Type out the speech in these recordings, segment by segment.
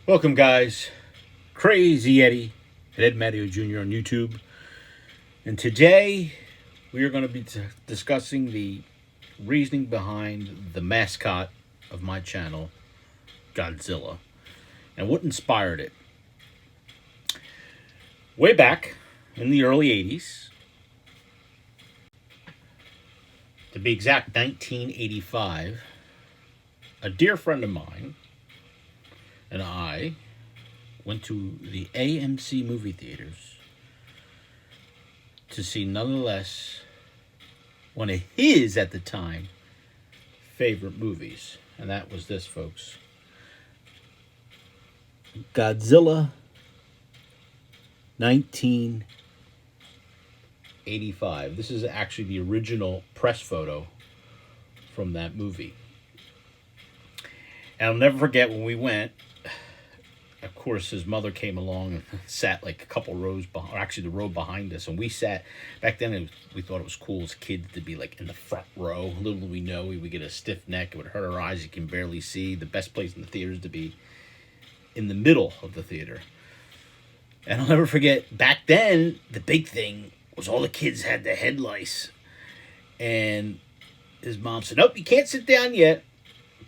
Welcome, guys. Crazy Eddie and Ed Matteo Jr. on YouTube. And today we are going to be discussing the reasoning behind the mascot of my channel, Godzilla, and what inspired it. Way back in the early 80s, to be exact, 1985, a dear friend of mine and I went to the AMC movie theaters to see none less one of his, at the time, favorite movies. And that was this, folks. Godzilla 1985. This is actually the original press photo from that movie. And I'll never forget when we went. Of course, his mother came along and sat like a couple rows behind, or actually the row behind us. And we sat, back then we thought it was cool as kids to be like in the front row. Little did we know we would get a stiff neck. It would hurt our eyes. You can barely see. The best place in the theater is to be in the middle of the theater. And I'll never forget, back then, the big thing was all the kids had the head lice. And his mom said, nope, you can't sit down yet.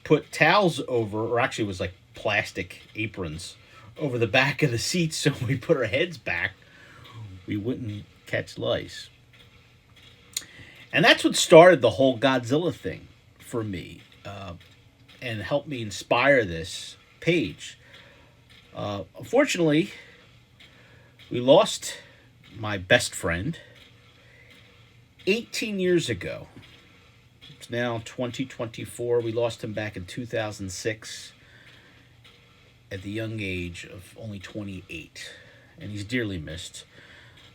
Put towels over, or actually it was like plastic aprons over the back of the seats, so when we put our heads back, we wouldn't catch lice. And that's what started the whole Godzilla thing for me, and helped me inspire this page. Unfortunately, we lost my best friend 18 years ago. It's now 2024. We lost him back in 2006. At the young age of only 28, and he's dearly missed.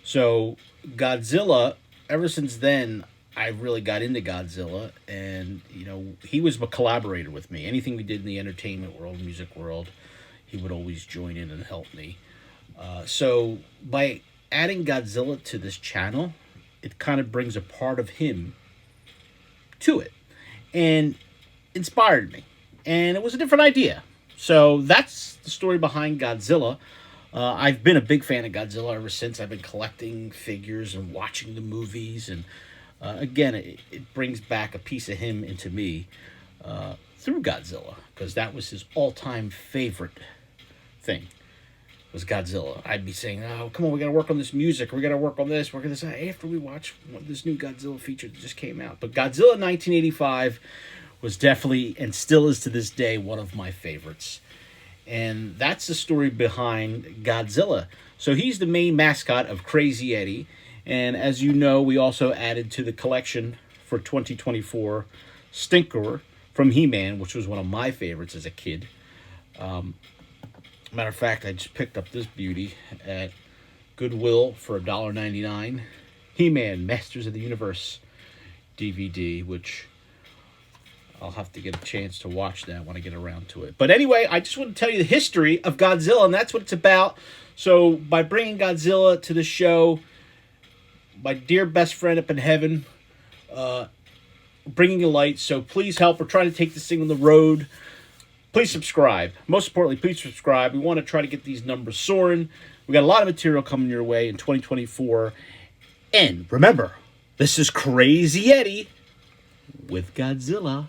So Godzilla, ever since then, I really got into Godzilla, and he was a collaborator with me. Anything we did in the entertainment world, music world, he would always join in and help me. So by adding Godzilla to this channel, it kind of brings a part of him to it, and inspired me. And it was a different idea. So that's the story behind Godzilla. I've been a big fan of Godzilla ever since. I've been collecting figures and watching the movies. And again, it brings back a piece of him into me through Godzilla. Because that was his all-time favorite thing, was Godzilla. I'd be saying, oh, come on, we got to work on this music. We got to work on this. We're going to after we watch this new Godzilla feature that just came out. But Godzilla 1985 was definitely, and still is to this day, one of my favorites. And that's the story behind Godzilla. So he's the main mascot of Crazy Eddie. And as you know, we also added to the collection for 2024 Stinker from He-Man, which was one of my favorites as a kid. Matter of fact, I just picked up this beauty at Goodwill for $1.99. He-Man, Masters of the Universe DVD, which I'll have to get a chance to watch that when I get around to it. But anyway, I just want to tell you the history of Godzilla, and that's what it's about. So by bringing Godzilla to the show, my dear best friend up in heaven, bringing a light. So please help. We're trying to take this thing on the road. Please subscribe. Most importantly, please subscribe. We want to try to get these numbers soaring. We got a lot of material coming your way in 2024. And remember, this is Crazy Eddie with Godzilla.